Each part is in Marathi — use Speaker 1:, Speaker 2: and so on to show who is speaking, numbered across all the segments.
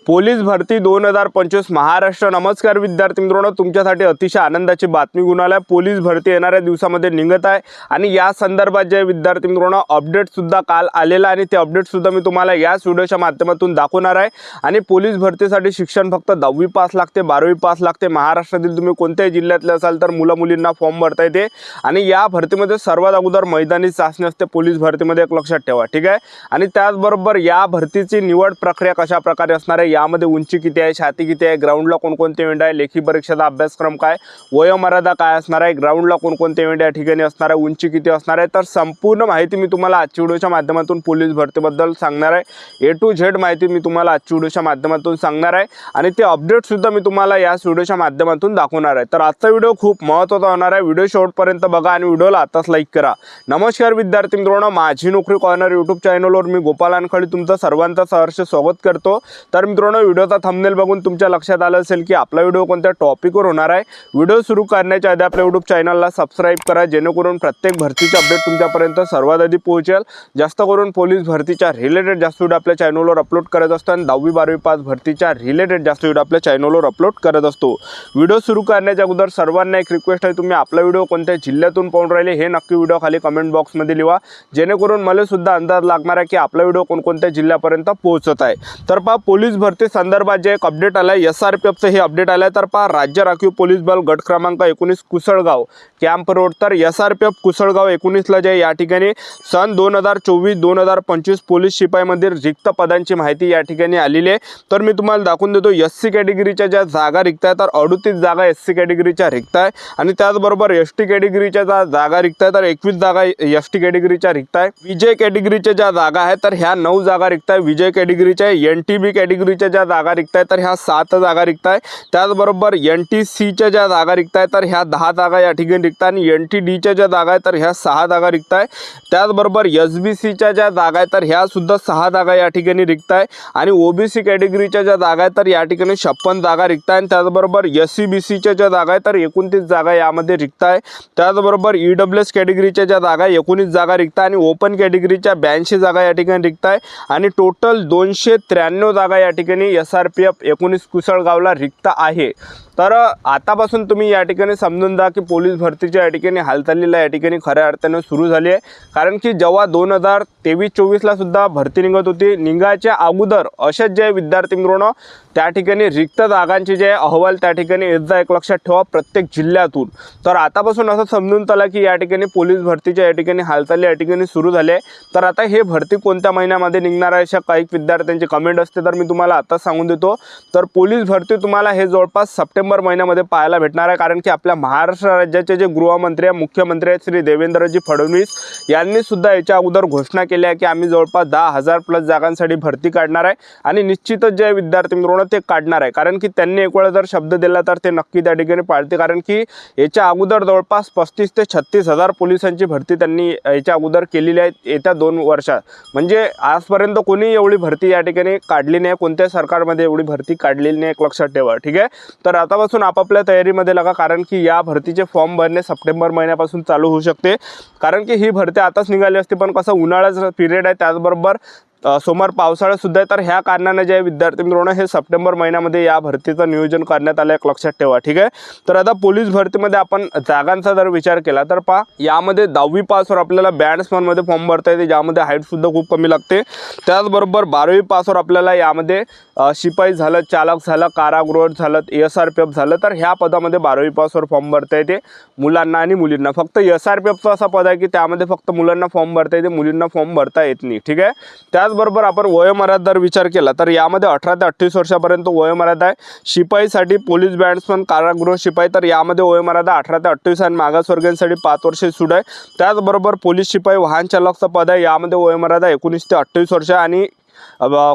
Speaker 1: पोलीस भरती 2025 महाराष्ट्र। नमस्कार विद्यार्थी मित्रांनो, तुमच्यासाठी अतिशय आनंदाची बातमी घेऊन आलाय। पोलीस भरती येणाऱ्या दिवसामध्ये निघत आहे आणि या संदर्भात जे विद्यार्थी मित्रांनो अपडेट सुद्धा काल आलेला आणि ते अपडेट सुद्धा मी तुम्हाला याच व्हिडिओच्या माध्यमातून दाखवणार आहे। आणि पोलीस भरतीसाठी शिक्षण फक्त 10वी पास लागते, 12वी पास लागते। महाराष्ट्रातील तुम्ही कोणत्याही जिल्ह्यातले असाल तर मुला-मुलींना फॉर्म भरता येते आणि या भरतीमध्ये सर्वात अगोदर मैदानी चाचणी असते पोलीस भरतीमध्ये, एक लक्षात ठेवा, ठीक आहे। आणि त्याचबरोबर या भरतीची निवड प्रक्रिया कशा प्रकारे असणार आहे, यामध्ये उंची किती आहे, छाती किती आहे, ग्राउंडला कोणकोणते इव्हेंट आहे, लेखी परीक्षेचा अभ्यासक्रम काय, वयोमर्यादा काय असणार आहे, ग्राउंडला कोणकोणते इव्हेंट या ठिकाणी असणार आहे, उंची किती असणार आहे, तर संपूर्ण माहिती मी तुम्हाला आजच्या व्हिडिओच्या माध्यमातून पोलीस भरतीबद्दल सांगणार आहे। A to Z माहिती मी तुम्हाला आजच्या व्हिडिओच्या माध्यमातून सांगणार आहे आणि ते अपडेट सुद्धा मी तुम्हाला याच व्हिडिओच्या माध्यमातून दाखवणार आहे। तर आजचा व्हिडिओ खूप महत्त्वाचा होणार आहे। व्हिडिओ शेवटपर्यंत बघा आणि व्हिडिओला आताच लाईक करा। नमस्कार विद्यार्थी मित्रांनो, माझी नोकरी कॉर्नर यूट्यूब चॅनलवर मी गोपाल अनखळे तुमचं सर्वांचं सहर्ष स्वागत करतो। तर मित्रांनो, व्हिडिओचा थंबनेल बघून तुमच्या लक्षात आलं असेल की आपला व्हिडिओ कोणत्या टॉपिकवर होणार आहे। व्हिडिओ सुरू करण्याच्या आधी आपल्या यूट्यूब चॅनलला सबस्क्राइब करा, जेणेकरून प्रत्येक भरतीचे अपडेट तुमच्यापर्यंत सर्वात आधी पोहोचेल। जास्त करून पोलीस भरतीच्या रिलेटेड जास्त व्हिडिओ आपल्या चॅनलवर अपलोड करत असतो आणि 10वी 12वी पास भरतीच्या रिलेटेड जास्त व्हिडिओ आपल्या चॅनलवर अपलोड करत असतो। व्हिडिओ सुरू करण्याच्या अगोदर सर्वांना एक रिक्वेस्ट आहे, तुम्ही आपला व्हिडिओ कोणत्या जिल्ह्यातून पाहून राहिले हे नक्की व्हिडिओ खाली कमेंट बॉक्समध्ये लिहा, जेणेकरून मला सुद्धा अंदाज लागणार आहे की आपला व्हिडिओ कोणकोणत्या जिल्ह्यापर्यंत पोहोचत आहे। तर पहा, पोलीस भरती संदर्भात जे एक अपडेट आलाय, SRPFचं हे अपडेट आलंय। तर पहा, राज्य राखीव पोलीस बल गट क्रमांक 19 कुसळगाव कॅम्प रोड। तर SRPF कुसळगाव 19ला जे या ठिकाणी सन 2024-2025 पोलीस शिपाईमध्ये रिक्त पदांची माहिती या ठिकाणी आलेली आहे। तर मी तुम्हाला दाखवून देतो, SC कॅटेगरीच्या ज्या जागा रिक्त आहेत तर 38 जागा SC कॅटेगरीच्या रिक्त आहे आणि त्याचबरोबर ST कॅटेगरीच्या ज्या जागा रिक्त आहे तर 21 जागा ST कॅटेगरीच्या रिक्त आहे। विजय कॅटेगरीच्या ज्या जागा आहेत तर ह्या 9 जागा रिक्त आहे विजय कॅटेगरीच्या। NTB कॅटेगरीच्या ज्या जागा रिक्त आहे तर ह्या 7 जागा रिक्त आहे। त्याचबरोबर NTCच्या ज्या जागा रिक्त आहे तर ह्या 10 जागा या ठिकाणी रिक्त आहे आणि NTDच्या ज्या जागा आहेत तर ह्या 6 जागा रिक्त आहे। त्याचबरोबर SBCच्या ज्या जागा आहेत तर ह्या सुद्धा 6 जागा या ठिकाणी रिक्त आहे आणि OBC कॅटेगरीच्या ज्या जागा आहेत तर या ठिकाणी 56 जागा रिक्त आहे। त्याचबरोबर SCBCच्या ज्या जागा आहेत तर 29 जागा यामध्ये रिक्त आहे। त्याचबरोबर EWS कॅटेगरीच्या ज्या जागा 19 जागा रिक्त आहे आणि ओपन कॅटेगरीच्या 82 जागा या ठिकाणी रिक्त आहे आणि टोटल 293 जागा या ठिकाणी SRPF 19 कुसळगावला रिक्त आहे। तर आतापासून तुम्ही या ठिकाणी समजून जा की पोलीस भरतीच्या या ठिकाणी हालचालीला या ठिकाणी खऱ्या अर्थाने सुरू झाली आहे। कारण की जेव्हा 2023-24ला सुद्धा भरती निघत होती, निघायच्या अगोदर अशाच जे विद्यार्थी मित्रांनो त्या ठिकाणी रिक्त जागांचे जे अहवाल त्या ठिकाणी येत जा, एक लक्षात ठेवा, प्रत्येक जिल्ह्यातून। तर आतापासून असं समजून चला की या ठिकाणी पोलीस भरतीच्या या ठिकाणी हालचाली या ठिकाणी सुरू झाली आहे। तर आता हे भरती कोणत्या महिन्यामध्ये निघणार आहे अशा काही विद्यार्थ्यांची कमेंट असते, तर मी तुम्हाला आता सांगून देतो। तर पोलीस भरती तुम्हाला हे जवळपास सप्टेंबर महिन्यामध्ये पाहायला भेटणार आहे। कारण की आपल्या महाराष्ट्र राज्याचे जे गृहमंत्री आहे, मुख्यमंत्री आहेत श्री देवेंद्रजी फडणवीस, यांनी सुद्धा याच्या अगोदर घोषणा केली आहे की आम्ही जवळपास 10,000+ जागांसाठी भरती काढणार आहे आणि निश्चितच जे विद्यार्थी मित्रांनो ते काढणार आहे। कारण की त्यांनी एक वेळा जर शब्द दिला तर ते नक्की त्या ठिकाणी पाळते। कारण की याच्या अगोदर जवळपास 35 ते 36 हजार पोलिसांची भरती त्यांनी याच्या अगोदर केलेली आहे येत्या 2 वर्षात। म्हणजे आजपर्यंत कोणी एवढी भरती या ठिकाणी काढली नाही, कोणत्या सरकारमध्ये एवढी भरती काढलेली नाही, एक लक्षात ठेवा, ठीक आहे। तर आतापासून आपापल्या तयारीमध्ये लागा, कारण की या भरतीचे फॉर्म भरणे सप्टेंबर महिन्यापासून चालू होऊ शकते। कारण की ही भरती आताच निघाली असते, पण कसं उन्हाळ्याचा पिरियड आहे, त्याचबरोबर समोर पावसाळा सुद्धा आहे। तर ह्या कारणाने जे विद्यार्थी मित्रांनो हे सप्टेंबर महिन्यामध्ये या भरतीचं नियोजन करण्यात आलं, एक लक्षात ठेवा, ठीक आहे। तर आता पोलीस भरतीमध्ये आपण जागांचा जर विचार केला तर पहा, यामध्ये 10वी पासवर आपल्याला बॅट्समनमध्ये फॉर्म भरता येते, ज्यामध्ये हाईटसुद्धा खूप कमी लागते। त्याचबरोबर 12वी पासवर आपल्याला यामध्ये शिपाई झालं, चालक झालं, कारागृह झालं, SRPF झालं, तर ह्या पदामध्ये 12वी पासवर फॉर्म भरता येते मुलांना आणि मुलींना। फक्त SRPFचं असं पद आहे की त्यामध्ये फक्त मुलांना फॉर्म भरता येते, मुलींना फॉर्म भरता येत नाही, ठीक आहे। त्याचबरोबर आपण वयोमर्यादा जर विचार केला तर यामध्ये 18 ते 38 वर्षापर्यंत वयोमर्यादा आहे। शिपाईसाठी पोलीस बॅट्समन, कारागृह शिपाई, तर यामध्ये वयोमर्यादा 18 ते 28 आणि मागासवर्गीयांसाठी 5 वर्षे सूट आहे। त्याचबरोबर पोलीस शिपाई वाहन चालकचं पद आहे, यामध्ये वयोमर्यादा 19 ते 28 वर्ष आणि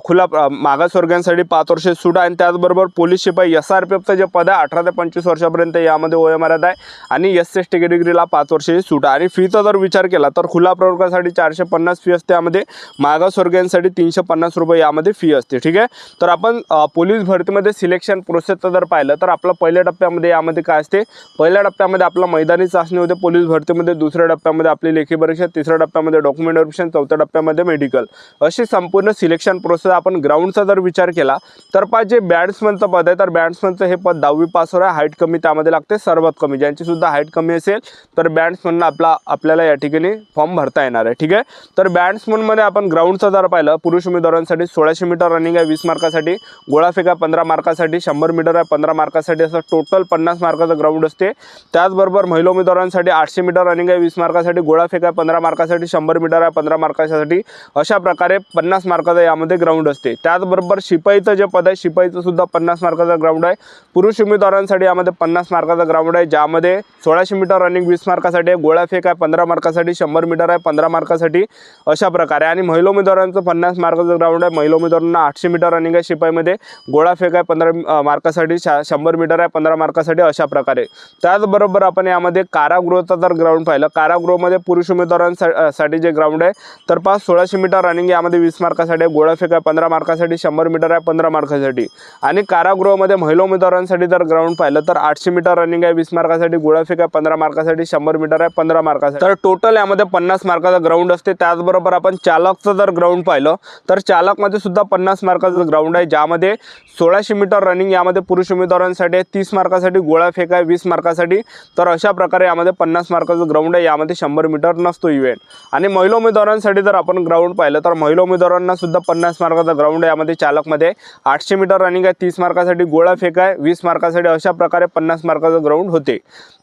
Speaker 1: खुला मागासवर्गीयांसाठी 5 वर्षे सूट आहे। आणि त्याचबरोबर पोलीस शिपाई SRPFचं जे पद आहे 18 ते 25 वर्षापर्यंत यामध्ये वयोमर्यादा आहे आणि SC कॅटेगरीला 5 वर्षे सूट आहे। आणि फीचा जर विचार केला तर खुला प्रवर्गासाठी 450 फी असते, यामध्ये मागासवर्गीयांसाठी 350 रुपये यामध्ये फी असते, ठीक आहे। तर आपण पोलीस भरतीमध्ये सिलेक्शन प्रोसेसचं जर पाहिलं तर आपलं पहिल्या टप्प्यामध्ये यामध्ये काय असते, पहिल्या टप्प्यामध्ये आपला मैदानी चाचणी होते पोलीस भरतीमध्ये, दुसऱ्या टप्प्यामध्ये आपली लेखी परीक्षा, तिसऱ्या टप्प्यामध्ये डॉक्युमेंट व्हेरिफिकेशन, चौथ्या टप्प्यामध्ये मेडिकल, अशी संपूर्ण सिलेक्शन सिलेक्शन प्रोसेस आपण ग्राउंडचा जर विचार केला तर जे बॅट्समनचं पद आहे तर बॅट्समनचं हे पद 10वी पासवर आहे. हाईट कमी त्यामध्ये लागते सर्वात कमी. ज्यांची सुद्धा हाईट कमी असेल तर बॅट्समनला आपल्याला या ठिकाणी फॉर्म भरता येणार आहे. ठीक आहे. तर बॅट्समनमध्ये आपण ग्राउंडचं जर पाहिलं पुरुष उमेदवारांसाठी 1600 मीटर रनिंग आहे 20 मार्कासाठी, गोळाफेक आहे 15 मार्कासाठी, 100 मीटर आहे 15 मार्कासाठी, असं टोटल 50 मार्काचं ग्राउंड असते. त्याचबरोबर महिला उमेदवारांसाठी 800 मीटर रनिंग आहे 20 मार्कासाठी, गोळाफेक आहे 15 मार्कासाठी, 100 मीटर आहे 15 मार्कासाठी, अशा प्रकारे 50 मार्काचं यामध्ये ग्राउंड असते. त्याचबरोबर शिपाईचं जे पद आहे शिपाईचं सुद्धा 50 मार्काचं ग्राउंड आहे. पुरुष उमेदवारांसाठी यामध्ये 50 मार्काचं ग्राउंड आहे, ज्यामध्ये 1600 मीटर रनिंग 20 मार्कासाठी, गोळाफेक आहे 15 मार्कासाठी, 100 मीटर आहे 15 मार्कासाठी, अशा प्रकारे. आणि महिला उमेदवारांचं 50 मार्काचं ग्राउंड आहे. महिला उमेदवारांना 800 मीटर रनिंग आहे शिपाईमध्ये, गोळाफेक आहे 15 मार्कासाठी, 100 मीटर आहे 15 मार्कासाठी, अशा प्रकारे. त्याचबरोबर आपण यामध्ये कारागृहाचा जर ग्राउंड पाहिलं, कारागृहामध्ये पुरुष उमेदवारांसाठी जे ग्राउंड आहे तर 1600 मीटर रनिंग यामध्ये 20 मार्कासाठी, गोळाफेक आहे 15 मार्कासाठी, 100 मीटर आहे 15 मार्कासाठी. आणि कारागृहामध्ये महिला उमेदवारांसाठी जर ग्राउंड पाहिलं तर 800 मीटर रनिंग आहे 20 मार्कासाठी, गोळाफेक आहे 15 मार्कासाठी, 100 मीटर आहे 15 मार्कासाठी. तर टोटल यामध्ये 50 मार्काचा ग्राउंड असते. त्याचबरोबर आपण चालकचं जर ग्राउंड पाहिलं तर चालकमध्ये सुद्धा 50 मार्काचं ग्राउंड आहे, ज्यामध्ये 1600 मीटर रनिंग यामध्ये पुरुष उमेदवारांसाठी आहे 30 मार्कासाठी, गोळाफेक आहे 20 मार्कासाठी. तर अशा प्रकारे यामध्ये 50 मार्काचं ग्राउंड आहे, यामध्ये 100 मीटर नसतो इव्हेंट. आणि महिला उमेदवारांसाठी जर आपण ग्राउंड पाहिलं तर महिला उमेदवारांना सुद्धा 50 मार्काचा ग्राउंड आहे, यामध्ये चालकमध्ये 800 मीटर रनिंग आहे 30 मार्कासाठी, गोळाफेक आहे 20 मार्कासाठी, अशा प्रकारे 50 मार्काचं ग्राउंड होते.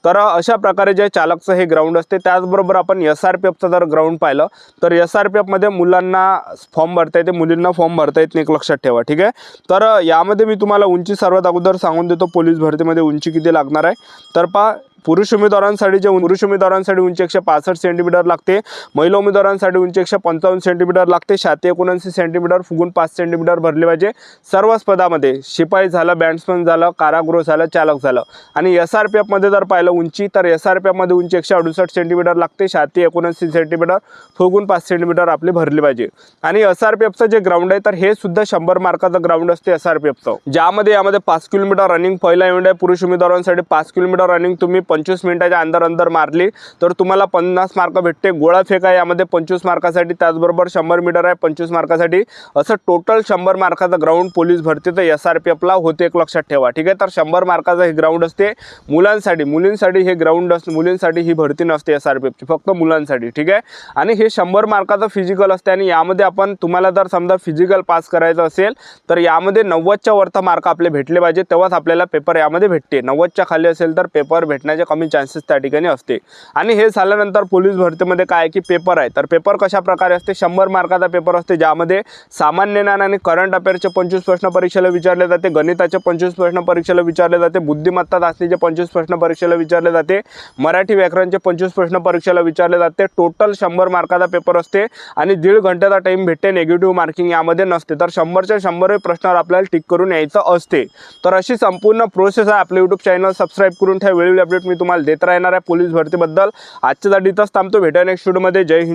Speaker 1: तर अशा प्रकारे जे चालकचं हे ग्राउंड असते. त्याचबरोबर आपण SRPFचं जर ग्राउंड पाहिलं तर SRPFमध्ये मुलांना फॉर्म भरता येते, मुलींना फॉर्म भरता येत नाही, एक लक्षात ठेवा. ठीक आहे. तर यामध्ये मी तुम्हाला उंची सर्वात अगोदर सांगून देतो पोलीस भरतीमध्ये उंची किती लागणार आहे. तर पुरुष उमेदवारांसाठी उंची 165 सेंटीमीटर लागते, महिला उमेदवारांसाठी उंची 155 सेंटीमीटर लागते, छाती 79 सेंटीमीटर, फुगून 5 सेंटीमीटर भरले पाहिजे सर्वच पदामध्ये. शिपाई झालं, बॅट्समन झालं, कारागृह झालं, चालक झालं. आणि SRPFमध्ये जर पाहिलं उंची तर SRPFमध्ये उंची 168 सेंटीमीटर लागते, छाती 79 सेंटीमीटर, फुगून 5 सेंटीमीटर आपली भरली पाहिजे. आणि SRPFचं जे ग्राउंड आहे तर हे सुद्धा 100 मार्काचं ग्राउंड असते SRPFचं, ज्यामध्ये यामध्ये 5 किलोमीटर रनिंग पहिला इव्हेंट आहे. पुरुष उमेदवारांसाठी 5 किलोमीटर रनिंग तुम्ही 25 मिनिटाच्या अंदर मारली तर तुम्हाला 50 मार्क भेटते. गोळाफेक आहे यामध्ये 25 मार्कासाठी, त्याचबरोबर 100 मीटर आहे 25 मार्कासाठी, असं टोटल 100 मार्काचं ग्राउंड पोलीस भरतीचं SRPFला होते, एक लक्षात ठेवा. ठीक आहे. तर 100 मार्काचं हे ग्राउंड असते मुलांसाठी. मुलींसाठी हे ग्राउंड असते, मुलींसाठी ही भरती नसते SRPFची, फक्त मुलांसाठी. ठीक आहे. आणि हे 100 मार्काचं फिजिकल असते. आणि यामध्ये आपण तुम्हाला जर समजा फिजिकल पास करायचं असेल तर यामध्ये 90च्या वरचा मार्क आपले भेटले पाहिजे, तेव्हाच आपल्याला पेपर यामध्ये भेटते. 90च्या खाली असेल तर पेपर भेटण्याचे कमी चान्सेस त्या ठिकाणी असते. आणि हे झाल्यानंतर पोलीस भरतीमध्ये काय की पेपर आहे. तर पेपर कशा प्रकारे असते, 100 मार्काचा पेपर असते, ज्यामध्ये सामान्य ज्ञान आणि करंट अफेअरचे 25 प्रश्न परीक्षेला विचारले जाते, गणिताचे 25 प्रश्न परीक्षेला विचारले जाते, बुद्धिमत्ता चाचणीचे 25 प्रश्न परीक्षेला विचारले जाते, मराठी व्याकरणचे 25 प्रश्न परीक्षेला विचारले जाते. टोटल 100 मार्काचा पेपर असते आणि 1.5 घंट्याचा टाइम भेटते. नेगेटिव्ह मार्किंग यामध्ये नसते. तर 100च्या 100 प्रश्नावर आपल्याला टिक करून यायचं असते. तर अशी संपूर्ण प्रोसेस आहे. आपलं YouTube चॅनल सबस्क्राईब करून ठेवा. वेळोवेळी अपडेट मी तुम्हाला देत राहणार आहे पोलीस भरतीबद्दल. आजच्यासाठी इथंच थांबतो. भेटूया नेक्स्ट व्हिडिओमध्ये. जय हिंद.